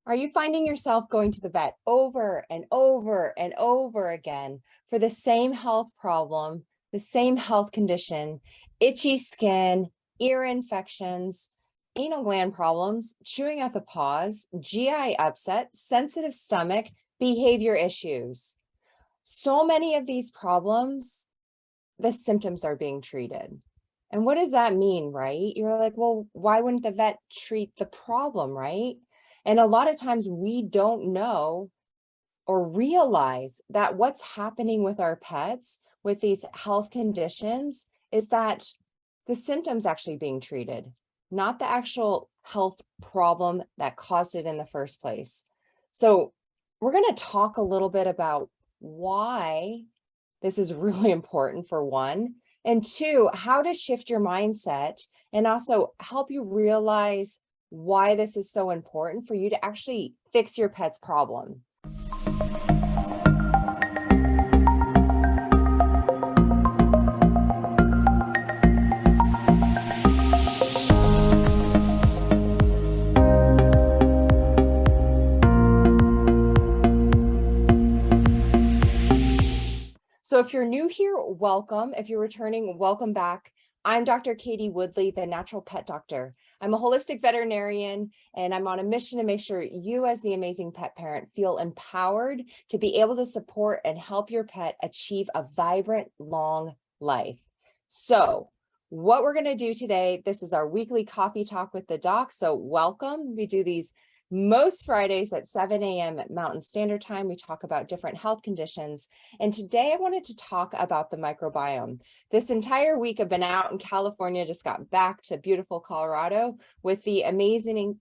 Are you finding yourself going to the vet over and over and over again for the same health problem, the same health condition, itchy skin, ear infections, anal gland problems, chewing at the paws, GI upset, sensitive stomach, behavior issues? So many of these problems, the symptoms are being treated. And what does that mean, right? You're like, well, why wouldn't the vet treat the problem, right? And a lot of times we don't know or realize that what's happening with our pets with these health conditions is that the symptoms actually being treated, not the actual health problem that caused it in the first place. So we're going to talk a little bit about why this is really important, for one, and two, how to shift your mindset and also help you realize why this is so important for you to actually fix your pet's problem. So if you're new here, welcome. If you're returning, welcome back. I'm Dr. Katie Woodley, the natural pet doctor. I'm a holistic veterinarian, and I'm on a mission to make sure you, as the amazing pet parent, feel empowered to be able to support and help your pet achieve a vibrant, long life. So what we're going to do today, this is our weekly coffee talk with the doc. So welcome. We do these most Fridays at 7 a.m. Mountain Standard Time. We talk about different health conditions. And today I wanted to talk about the microbiome. This entire week I've been out in California, just got back to beautiful Colorado with the amazing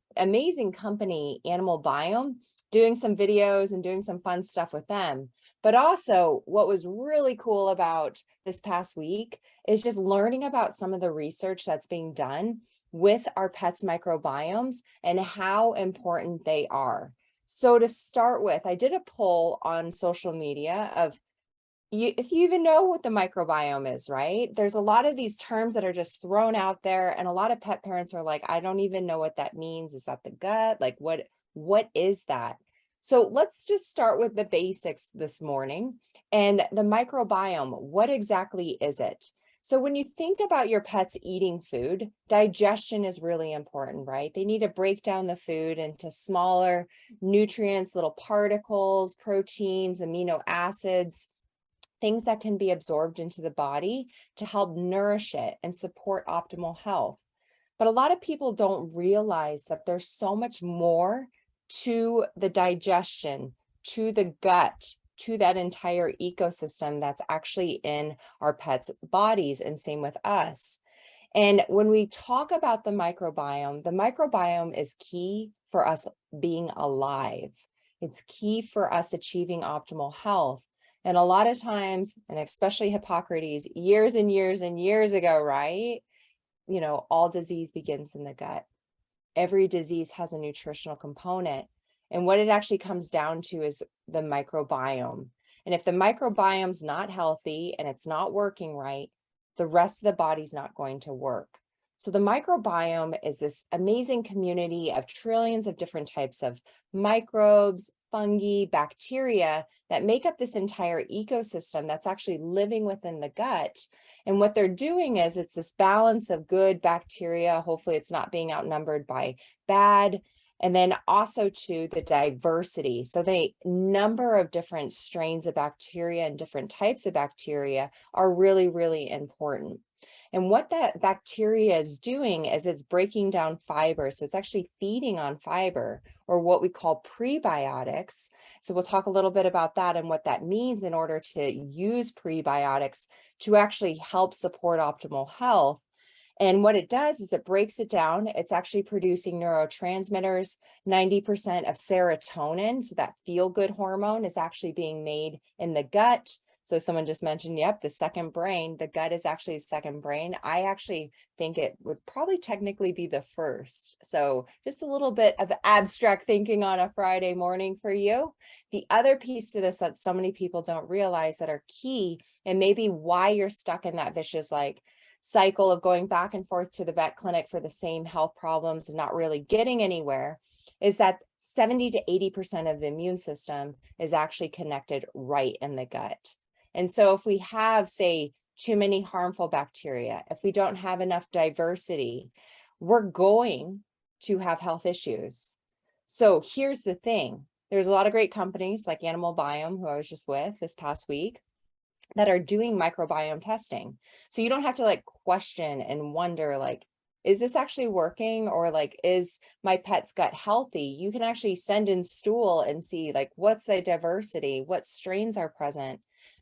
company Animal Biome, doing some videos and doing some fun stuff with them. But also what was really cool about this past week is just learning about some of the research that's being done with our pets' microbiomes and how important they are. So to start with, I did a poll on social media of if you even know what the microbiome is, right? There's a lot of these terms that are just thrown out there, and a lot of pet parents are like, I don't even know what that means. Is that the gut? Like, what is that? So let's just start with the basics this morning. And the microbiome, what exactly is it? So when you think about your pets eating food, digestion is really important, right? They need to break down the food into smaller nutrients, little particles, proteins, amino acids, things that can be absorbed into the body to help nourish it and support optimal health. But a lot of people don't realize that there's so much more to the digestion, to the gut, to that entire ecosystem that's actually in our pets' bodies, and same with us. And when we talk about the microbiome is key for us being alive. It's key for us achieving optimal health. And a lot of times, and especially Hippocrates, years and years and years ago, right? All disease begins in the gut. Every disease has a nutritional component. And what it actually comes down to is the microbiome. And if the microbiome's not healthy and it's not working right, the rest of the body's not going to work. So the microbiome is this amazing community of trillions of different types of microbes, fungi, bacteria that make up this entire ecosystem that's actually living within the gut. And what they're doing is it's this balance of good bacteria. Hopefully it's not being outnumbered by bad. And then also to the diversity. So the number of different strains of bacteria and different types of bacteria are really, really important. And what that bacteria is doing is it's breaking down fiber. So it's actually feeding on fiber, or what we call prebiotics. So we'll talk a little bit about that and what that means in order to use prebiotics to actually help support optimal health. And what it does is it breaks it down. It's actually producing neurotransmitters. 90% of serotonin, so that feel-good hormone, is actually being made in the gut. So someone just mentioned, yep, the second brain. The gut is actually a second brain. I actually think it would probably technically be the first. So just a little bit of abstract thinking on a Friday morning for you. The other piece to this that so many people don't realize that are key, and maybe why you're stuck in that vicious cycle of going back and forth to the vet clinic for the same health problems and not really getting anywhere, is that 70 to 80% of the immune system is actually connected right in the gut. And so if we have, say, too many harmful bacteria, if we don't have enough diversity, we're going to have health issues. So here's the thing. There's a lot of great companies like Animal Biome, who I was just with this past week, that are doing microbiome testing. So you don't have to like question and wonder, like, is this actually working? Or like, is my pet's gut healthy? You can actually send in stool and see like, what's the diversity? What strains are present?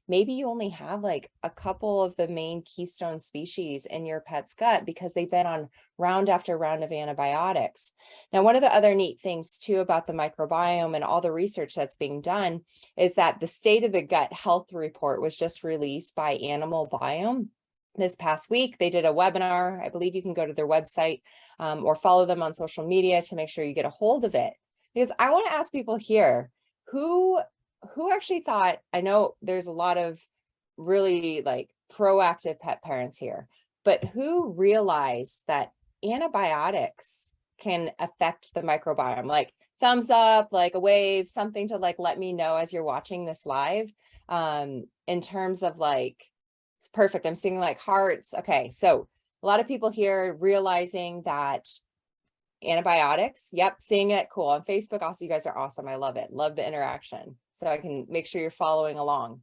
Maybe you only have like a couple of the main keystone species in your pet's gut because they've been on round after round of antibiotics. Now, one of the other neat things too about the microbiome and all the research that's being done is that the State of the Gut Health Report was just released by Animal Biome this past week. They did a webinar. I believe you can go to their website or follow them on social media to make sure you get a hold of it. Because I want to ask people here, who actually thought, I know there's a lot of really like proactive pet parents here, but who realized that antibiotics can affect the microbiome? Like thumbs up, like a wave, something to like let me know as you're watching this live. In terms of like, it's perfect. I'm seeing like hearts. Okay, so a lot of people here realizing that antibiotics. Yep, seeing it. Cool. On Facebook also, you guys are awesome. I love it. Love the interaction. So I can make sure you're following along.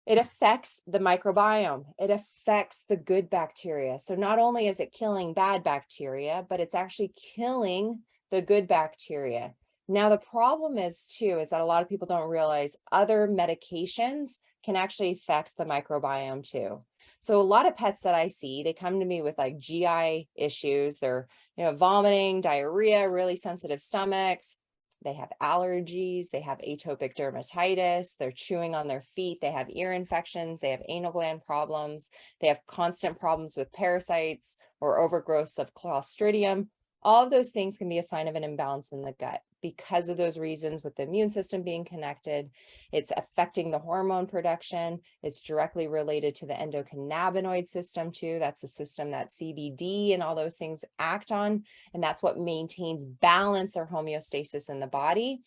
It affects the microbiome. It affects the good bacteria. So not only is it killing bad bacteria, but it's actually killing the good bacteria. Now, the problem is too, is that a lot of people don't realize other medications can actually affect the microbiome too. So a lot of pets that I see, they come to me with like GI issues. They're, vomiting, diarrhea, really sensitive stomachs. They have allergies, they have atopic dermatitis, they're chewing on their feet, they have ear infections, they have anal gland problems, they have constant problems with parasites or overgrowths of Clostridium. All of those things can be a sign of an imbalance in the gut because of those reasons, with the immune system being connected. It's affecting the hormone production. It's directly related to the endocannabinoid system too. That's the system that CBD and all those things act on. And that's what maintains balance or homeostasis in the body.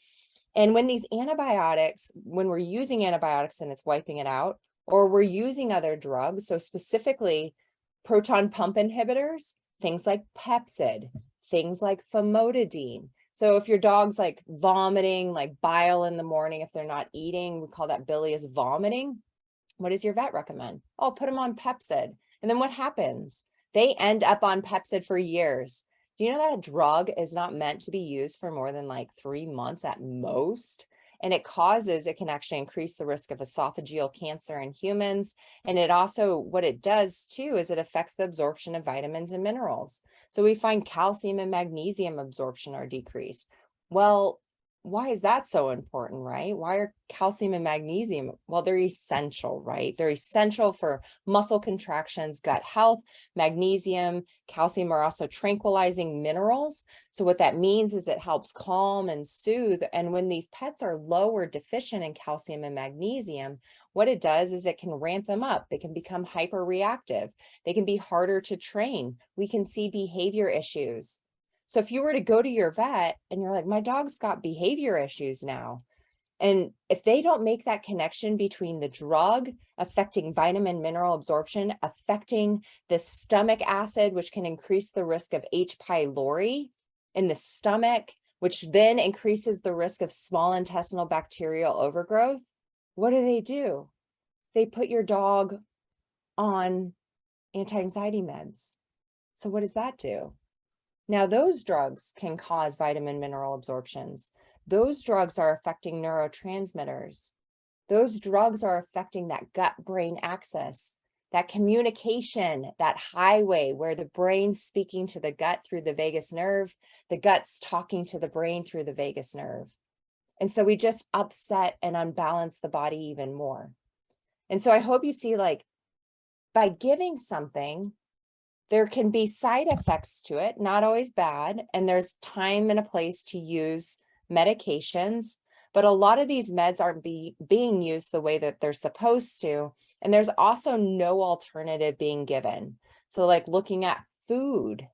And when these antibiotics, when we're using antibiotics and it's wiping it out, or we're using other drugs, so specifically proton pump inhibitors, things like Pepcid, things like famotidine. So if your dog's like vomiting, like bile in the morning, if they're not eating, we call that bilious vomiting. What does your vet recommend? Oh, put them on Pepcid. And then what happens? They end up on Pepcid for years. Do you know that a drug is not meant to be used for more than like 3 months at most? And it can actually increase the risk of esophageal cancer in humans. And it also, what it does too, is it affects the absorption of vitamins and minerals. So we find calcium and magnesium absorption are decreased. Well, why is that so important, right? Why are calcium and magnesium? Well, they're essential, right? They're essential for muscle contractions, gut health. Magnesium, calcium are also tranquilizing minerals. So what that means is it helps calm and soothe. And when these pets are low or deficient in calcium and magnesium, what it does is it can ramp them up. They can become hyperreactive. They can be harder to train. We can see behavior issues. So if you were to go to your vet and you're like, my dog's got behavior issues now, and if they don't make that connection between the drug affecting vitamin mineral absorption, affecting the stomach acid, which can increase the risk of H. pylori in the stomach, which then increases the risk of small intestinal bacterial overgrowth, what do? They put your dog on anti-anxiety meds. So what does that do? Now, those drugs can cause vitamin mineral absorptions. Those drugs are affecting neurotransmitters. Those drugs are affecting that gut-brain axis, that communication, that highway where the brain's speaking to the gut through the vagus nerve, the gut's talking to the brain through the vagus nerve. And so we just upset and unbalance the body even more. And so I hope you see, like, by giving something, there can be side effects to it, not always bad, and there's time and a place to use medications, but a lot of these meds aren't being used the way that they're supposed to, and there's also no alternative being given. So like looking at food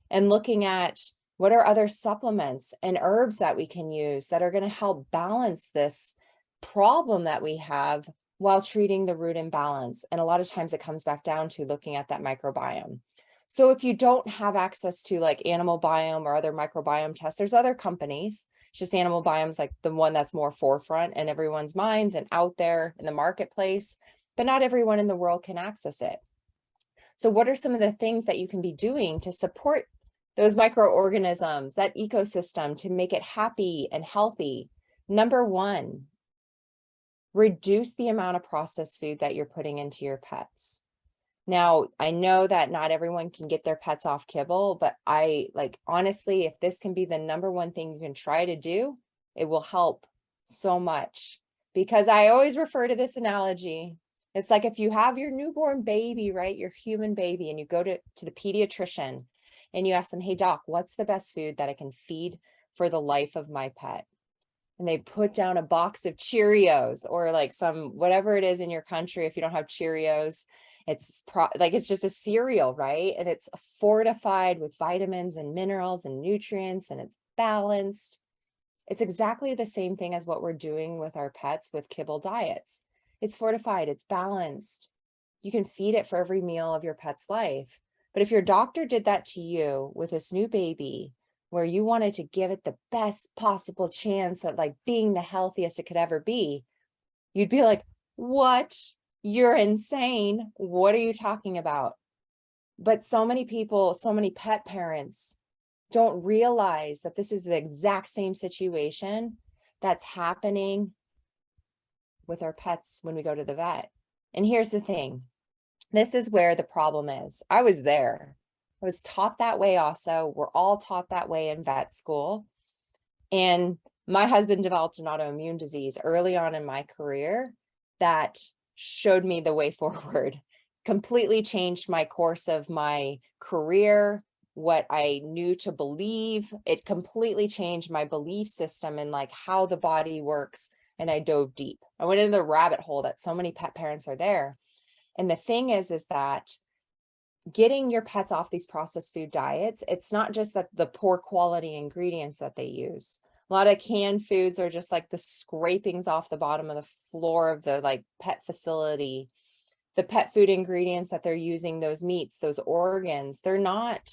and looking at What are other supplements and herbs that we can use that are going to help balance this problem that we have while treating the root imbalance? And a lot of times it comes back down to looking at that microbiome. So if you don't have access to like Animal Biome or other microbiome tests, there's other companies. It's just Animal Biome's like the one that's more forefront in everyone's minds and out there in the marketplace, but not everyone in the world can access it. So what are some of the things that you can be doing to support those microorganisms, that ecosystem, to make it happy and healthy? Number one, reduce the amount of processed food that you're putting into your pets. Now, I know that not everyone can get their pets off kibble, but honestly, if this can be the number one thing you can try to do, it will help so much. Because I always refer to this analogy. It's like if you have your newborn baby, right, your human baby, and you go to the pediatrician and you ask them, hey, doc, what's the best food that I can feed for the life of my pet? And they put down a box of Cheerios or like some, whatever it is in your country. If you don't have Cheerios, it's it's just a cereal, right? And it's fortified with vitamins and minerals and nutrients, and it's balanced. It's exactly the same thing as what we're doing with our pets with kibble diets. It's fortified, it's balanced. You can feed it for every meal of your pet's life. But if your doctor did that to you with this new baby, where you wanted to give it the best possible chance of like being the healthiest it could ever be, you'd be like, what? You're insane. What are you talking about? But so many people, so many pet parents don't realize that this is the exact same situation that's happening with our pets when we go to the vet. And here's the thing. This is where the problem is. I was there. I was taught that way also. We're all taught that way in vet school. And my husband developed an autoimmune disease early on in my career that showed me the way forward, completely changed my course of my career, what I knew to believe. It completely changed my belief system and like how the body works. And I dove deep. I went into the rabbit hole that so many pet parents are there. And the thing is that getting your pets off these processed food diets, it's not just that the poor quality ingredients that they use. A lot of canned foods are just like the scrapings off the bottom of the floor of the like pet facility. The pet food ingredients that they're using, those meats, those organs, they're not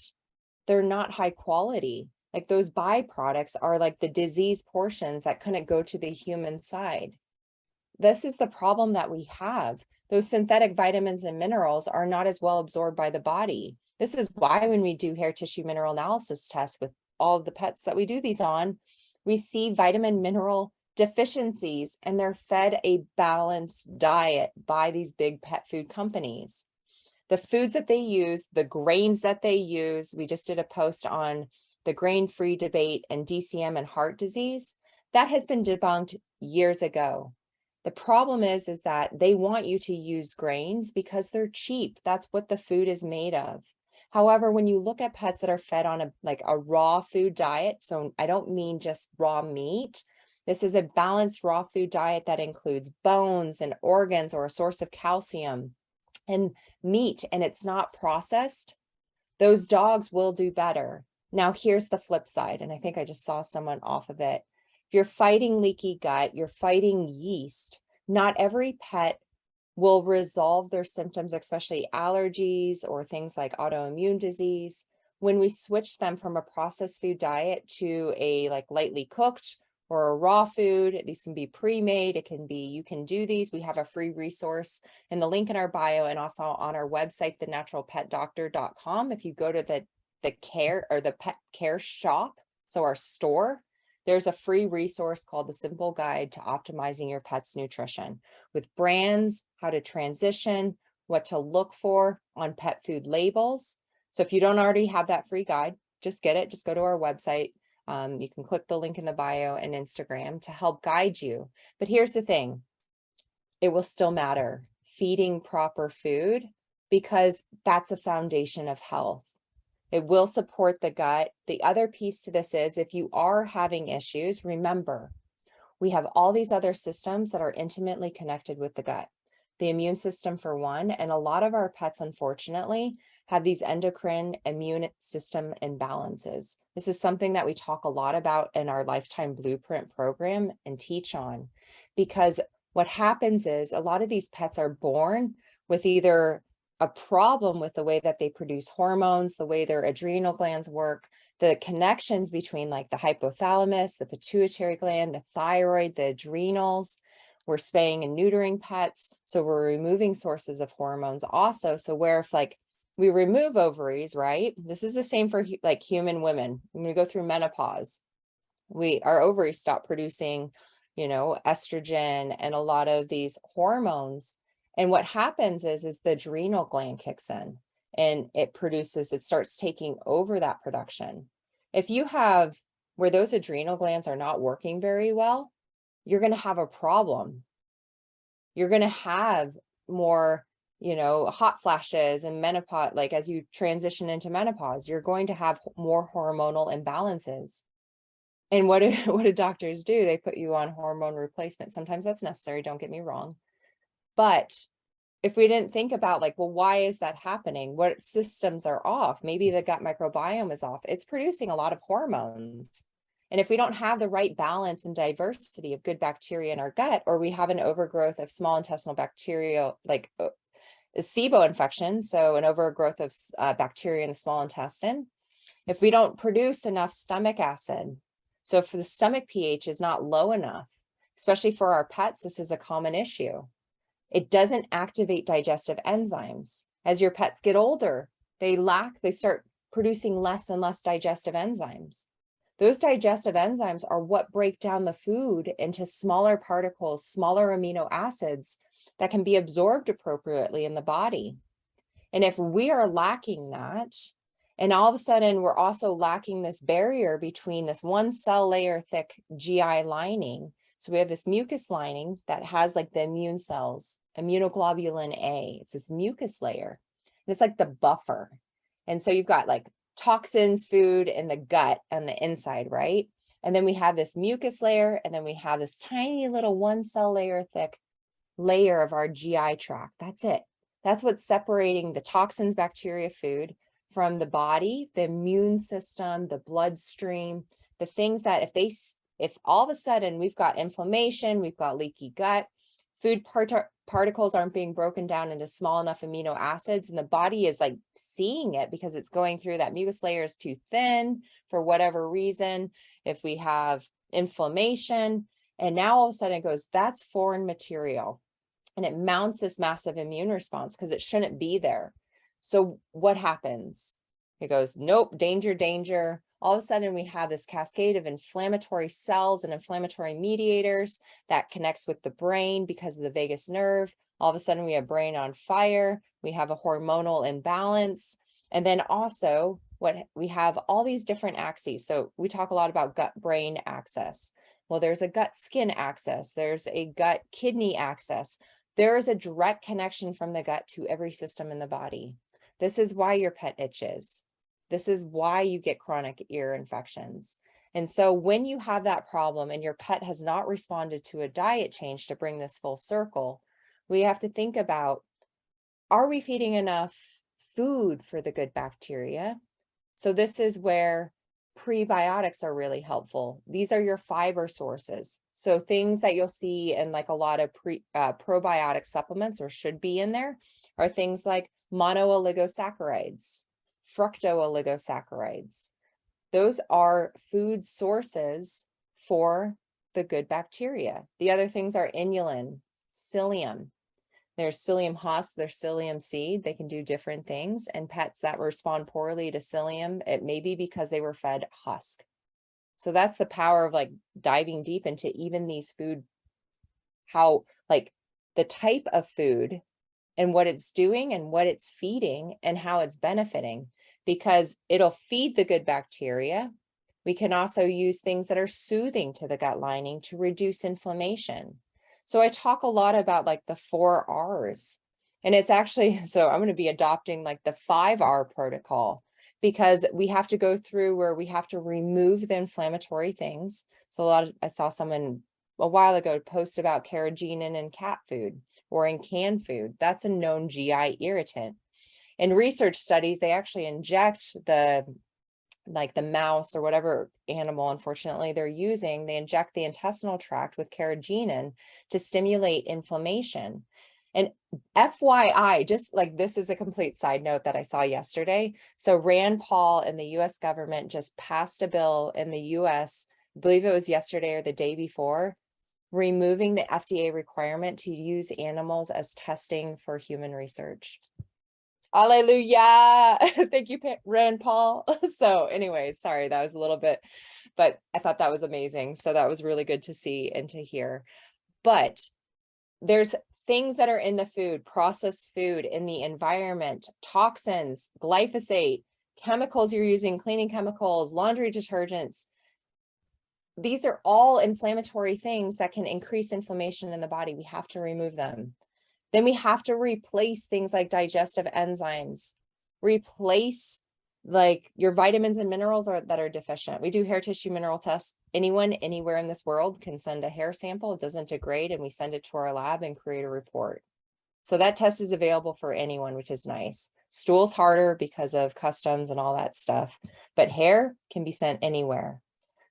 high quality. Like those byproducts are like the disease portions that couldn't go to the human side. This is the problem that we have. Those synthetic vitamins and minerals are not as well absorbed by the body. This is why when we do hair tissue mineral analysis tests with all of the pets that we do these on, we see vitamin mineral deficiencies, and they're fed a balanced diet by these big pet food companies. The foods that they use, the grains that they use, we just did a post on the grain-free debate and DCM and heart disease. That has been debunked years ago. The problem is that they want you to use grains because they're cheap. That's what the food is made of. However, when you look at pets that are fed on a raw food diet, so I don't mean just raw meat. This is a balanced raw food diet that includes bones and organs or a source of calcium and meat, and it's not processed. Those dogs will do better. Now, here's the flip side, and I think I just saw someone off of it. If you're fighting leaky gut, you're fighting yeast, not every pet will resolve their symptoms, especially allergies or things like autoimmune disease. When we switch them from a processed food diet to a like lightly cooked or a raw food, these can be pre-made, it can be, you can do these. We have a free resource in the link in our bio and also on our website, thenaturalpetdoctor.com. If you go to the care or the pet care shop, so our store, there's a free resource called The Simple Guide to Optimizing Your Pet's Nutrition with brands, how to transition, what to look for on pet food labels. So if you don't already have that free guide, just get it. Just go to our website. You can click the link in the bio and Instagram to help guide you. But here's the thing. It will still matter feeding proper food because that's a foundation of health. It will support the gut. The other piece to this is if you are having issues, remember, we have all these other systems that are intimately connected with the gut. The immune system for one, and a lot of our pets, unfortunately, have these endocrine immune system imbalances. This is something that we talk a lot about in our Lifetime Blueprint program and teach on, because what happens is a lot of these pets are born with either a problem with the way that they produce hormones, the way their adrenal glands work, the connections between like the hypothalamus, the pituitary gland, the thyroid, the adrenals. We're spaying and neutering pets, so we're removing sources of hormones also. So where if like we remove ovaries, right? This is the same for like human women. When we go through menopause, our ovaries stop producing, estrogen and a lot of these hormones. And what happens is the adrenal gland kicks in and it starts taking over that production. If you have where those adrenal glands are not working very well, you're going to have a problem. You're going to have more, hot flashes and menopause. Like as you transition into menopause, you're going to have more hormonal imbalances. And what do doctors do? They put you on hormone replacement. Sometimes that's necessary, don't get me wrong. But if we didn't think about like, well, why is that happening? What systems are off? Maybe the gut microbiome is off. It's producing a lot of hormones. And if we don't have the right balance and diversity of good bacteria in our gut, or we have an overgrowth of small intestinal bacteria, like a SIBO infection, so an overgrowth of bacteria in the small intestine, if we don't produce enough stomach acid, so if the stomach pH is not low enough, especially for our pets, this is a common issue. It doesn't activate digestive enzymes. As your pets get older, they start producing less and less digestive enzymes. Those digestive enzymes are what break down the food into smaller particles, smaller amino acids that can be absorbed appropriately in the body. And if we are lacking that, and all of a sudden we're also lacking this barrier between this one cell layer thick GI lining. So we have this mucus lining that has like the immune cells, immunoglobulin A. It's this mucus layer. And it's like the buffer. And so you've got like toxins, food in the gut and the inside, right? And then we have this mucus layer, and then we have this tiny little one cell layer thick layer of our GI tract. That's it. That's what's separating the toxins, bacteria, food from the body, the immune system, the bloodstream, the things that if all of a sudden we've got inflammation, we've got leaky gut, food particles aren't being broken down into small enough amino acids, and the body is like seeing it because it's going through that mucus layer is too thin for whatever reason. If we have inflammation, and now all of a sudden it goes, that's foreign material, and it mounts this massive immune response because it shouldn't be there. So what happens? It goes, nope, danger, danger. All of a sudden we have this cascade of inflammatory cells and inflammatory mediators that connects with the brain because of the vagus nerve. All of a sudden we have brain on fire. We have a hormonal imbalance. And then also we have all these different axes. So we talk a lot about gut-brain axis. Well, there's a gut-skin axis. There's a gut-kidney axis. There is a direct connection from the gut to every system in the body. This is why your pet itches. This is why you get chronic ear infections. And so when you have that problem and your pet has not responded to a diet change to bring this full circle, we have to think about, are we feeding enough food for the good bacteria? So this is where prebiotics are really helpful. These are your fiber sources. So things that you'll see in like a lot of probiotic supplements, or should be in there, are things like monooligosaccharides, fructooligosaccharides. Those are food sources for the good bacteria. The other things are inulin, psyllium. There's psyllium husk, there's psyllium seed. They can do different things. And pets that respond poorly to psyllium, it may be because they were fed husk. So that's the power of like diving deep into even these food, how like the type of food and what it's doing and what it's feeding and how it's benefiting, because it'll feed the good bacteria. We can also use things that are soothing to the gut lining to reduce inflammation. So I talk a lot about like the 4 R's, and it's actually, so I'm going to be adopting like the 5R protocol, because we have to go through where we have to remove the inflammatory things. So I saw someone a while ago post about carrageenan in cat food or in canned food. That's a known GI irritant. In research studies, they actually inject the mouse or whatever animal, unfortunately, they're using, they inject the intestinal tract with carrageenan to stimulate inflammation. And FYI, just like this is a complete side note that I saw yesterday. So Rand Paul and the US government just passed a bill in the US, I believe it was yesterday or the day before, removing the FDA requirement to use animals as testing for human research. Hallelujah. Thank you, Rand Paul. So anyways, sorry, that was a little bit, but I thought that was amazing. So that was really good to see and to hear. But there's things that are in the food, processed food, in the environment, toxins, glyphosate, chemicals you're using, cleaning chemicals, laundry detergents. These are all inflammatory things that can increase inflammation in the body. We have to remove them. Then we have to replace things like digestive enzymes, replace like your vitamins and minerals that are deficient. We do hair tissue mineral tests. Anyone, anywhere in this world can send a hair sample. It doesn't degrade, and we send it to our lab and create a report. So that test is available for anyone, which is nice. Stool's harder because of customs and all that stuff, but hair can be sent anywhere.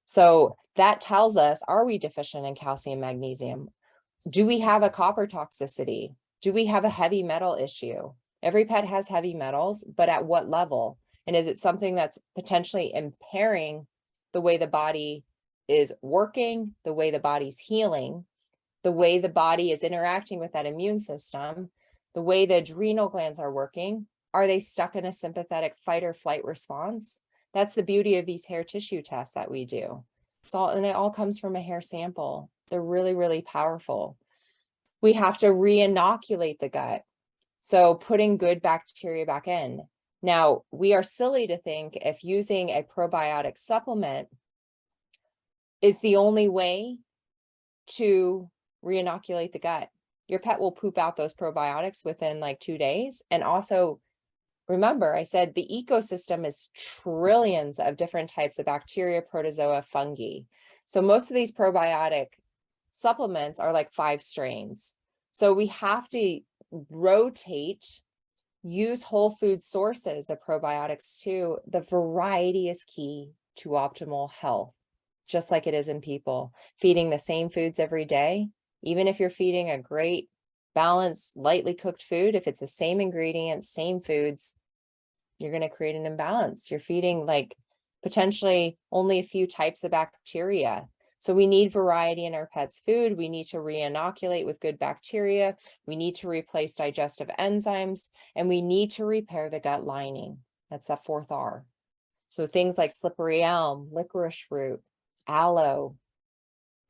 So that tells us, are we deficient in calcium, magnesium? Do we have a copper toxicity? Do we have a heavy metal issue? Every pet has heavy metals, but at what level? And is it something that's potentially impairing the way the body is working, the way the body's healing, the way the body is interacting with that immune system, the way the adrenal glands are working? Are they stuck in a sympathetic fight or flight response? That's the beauty of these hair tissue tests that we do. And it all comes from a hair sample. They're really, really powerful. We have to re-inoculate the gut. So putting good bacteria back in. Now, we are silly to think if using a probiotic supplement is the only way to re-inoculate the gut. Your pet will poop out those probiotics within like 2 days. And also, remember, I said the ecosystem is trillions of different types of bacteria, protozoa, fungi. So most of these probiotic supplements are like 5 strains. So we have to rotate, use whole food sources of probiotics too. The variety is key to optimal health, just like it is in people. Feeding the same foods every day, even if you're feeding a great balanced, lightly cooked food, if it's the same ingredients, same foods, you're going to create an imbalance. You're feeding like potentially only a few types of bacteria. So we need variety in our pets' food. We need to re-inoculate with good bacteria. We need to replace digestive enzymes, and we need to repair the gut lining. That's that 4th R. So things like slippery elm, licorice root, aloe,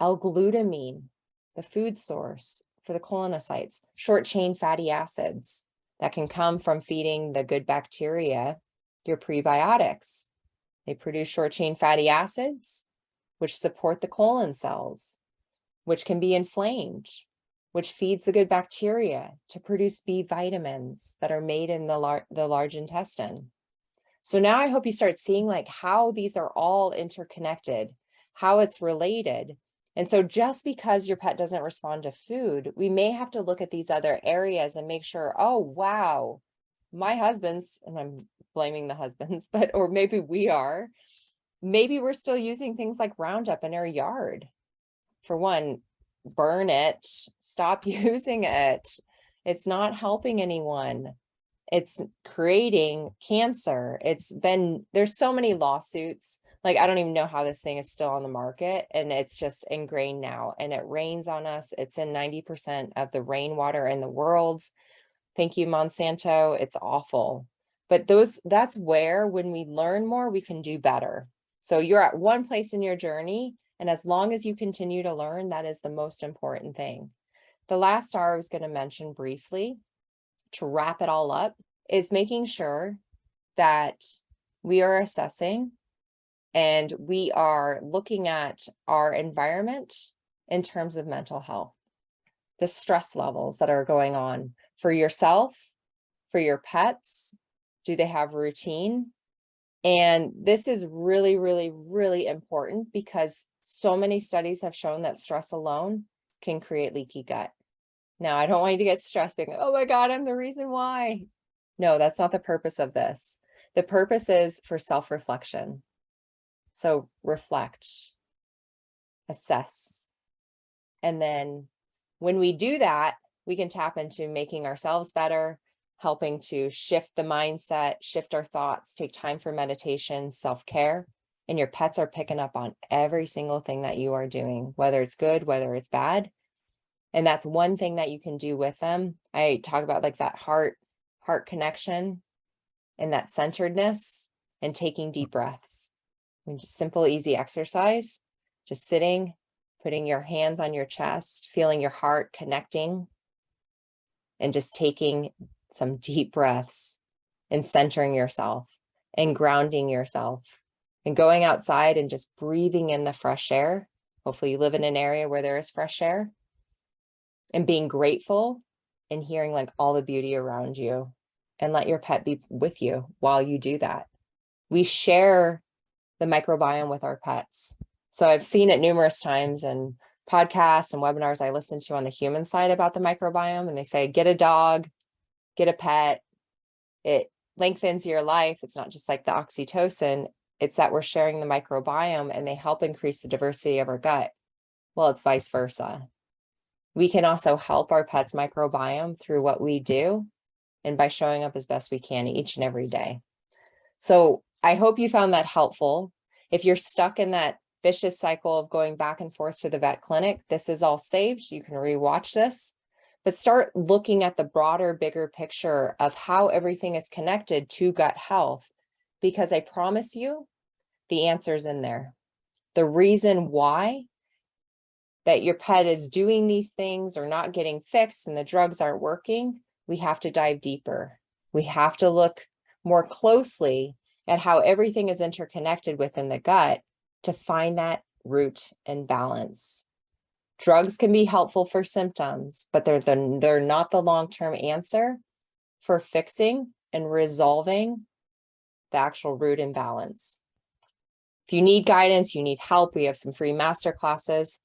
L-glutamine, the food source for the colonocytes, short chain fatty acids that can come from feeding the good bacteria, your prebiotics. They produce short chain fatty acids, which support the colon cells, which can be inflamed, which feeds the good bacteria to produce B vitamins that are made in the large intestine. So now I hope you start seeing like how these are all interconnected, how it's related. And so just because your pet doesn't respond to food, we may have to look at these other areas and make sure, oh, wow, my husband's, and I'm blaming the husbands, but, or maybe we are, maybe we're still using things like Roundup in our yard. For one, burn it, stop using it. It's not helping anyone. It's creating cancer. There's so many lawsuits. Like, I don't even know how this thing is still on the market, and it's just ingrained now, and it rains on us. It's in 90% of the rainwater in the world. Thank you, Monsanto. It's awful. But that's where, when we learn more, we can do better. So you're at one place in your journey, and as long as you continue to learn, that is the most important thing. The last R I was going to mention briefly to wrap it all up is making sure that we are assessing and we are looking at our environment in terms of mental health, the stress levels that are going on for yourself, for your pets. Do they have routine? And this is really, really, really important because so many studies have shown that stress alone can create leaky gut. Now, I don't want you to get stressed being, oh my God, I'm the reason why. No, that's not the purpose of this. The purpose is for self-reflection. So reflect, assess. And then when we do that, we can tap into making ourselves better, helping to shift the mindset, shift our thoughts, take time for meditation, self-care, and your pets are picking up on every single thing that you are doing, whether it's good, whether it's bad. And that's one thing that you can do with them. I talk about like that heart connection and that centeredness and taking deep breaths. And just simple, easy exercise, just sitting, putting your hands on your chest, feeling your heart connecting, and just taking some deep breaths and centering yourself and grounding yourself and going outside and just breathing in the fresh air. Hopefully you live in an area where there is fresh air, and being grateful and hearing like all the beauty around you, and let your pet be with you while you do that. We share the microbiome with our pets. So I've seen it numerous times in podcasts and webinars I listen to on the human side about the microbiome, and they say, get a dog, get a pet. It lengthens your life. It's not just like the oxytocin. It's that we're sharing the microbiome and they help increase the diversity of our gut. Well, it's vice versa. We can also help our pets' microbiome through what we do and by showing up as best we can each and every day. So I hope you found that helpful. If you're stuck in that vicious cycle of going back and forth to the vet clinic, this is all saved. You can rewatch this, but start looking at the broader, bigger picture of how everything is connected to gut health, because I promise you the answer's in there. The reason why that your pet is doing these things or not getting fixed and the drugs aren't working, we have to dive deeper. We have to look more closely at how everything is interconnected within the gut to find that root and balance. Drugs can be helpful for symptoms, but they're not the long-term answer for fixing and resolving the actual root imbalance. If you need guidance, you need help, we have some free masterclasses.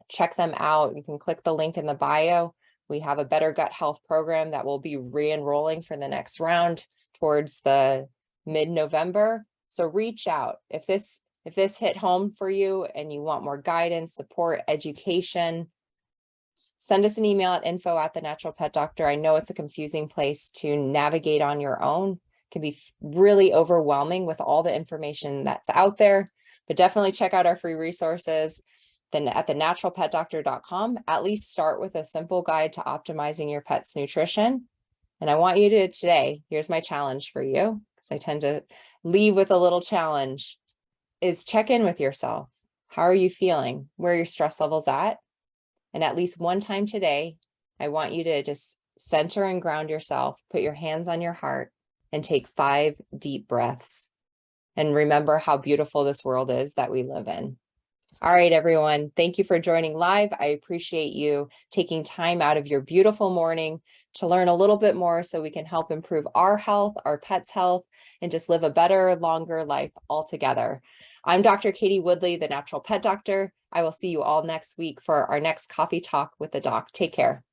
Check them out. You can click the link in the bio. We have a Better Gut Health program that will be re-enrolling for the next round towards the mid-November. So reach out. If this hit home for you and you want more guidance, support, education, send us an email at info@thenaturalpetdoctor. I know it's a confusing place to navigate on your own. It can be really overwhelming with all the information that's out there, but definitely check out our free resources. Then at thenaturalpetdoctor.com, at least start with a simple guide to optimizing your pet's nutrition. And I want you to today, here's my challenge for you, because I tend to leave with a little challenge, is check in with yourself. How are you feeling? Where are your stress levels at? And at least one time today, I want you to just center and ground yourself, put your hands on your heart and take 5 deep breaths. And remember how beautiful this world is that we live in. All right, everyone. Thank you for joining live. I appreciate you taking time out of your beautiful morning to learn a little bit more so we can help improve our health, our pets' health, and just live a better, longer life all together. I'm Dr. Katie Woodley, the Natural Pet Doctor. I will see you all next week for our next coffee talk with the doc. Take care.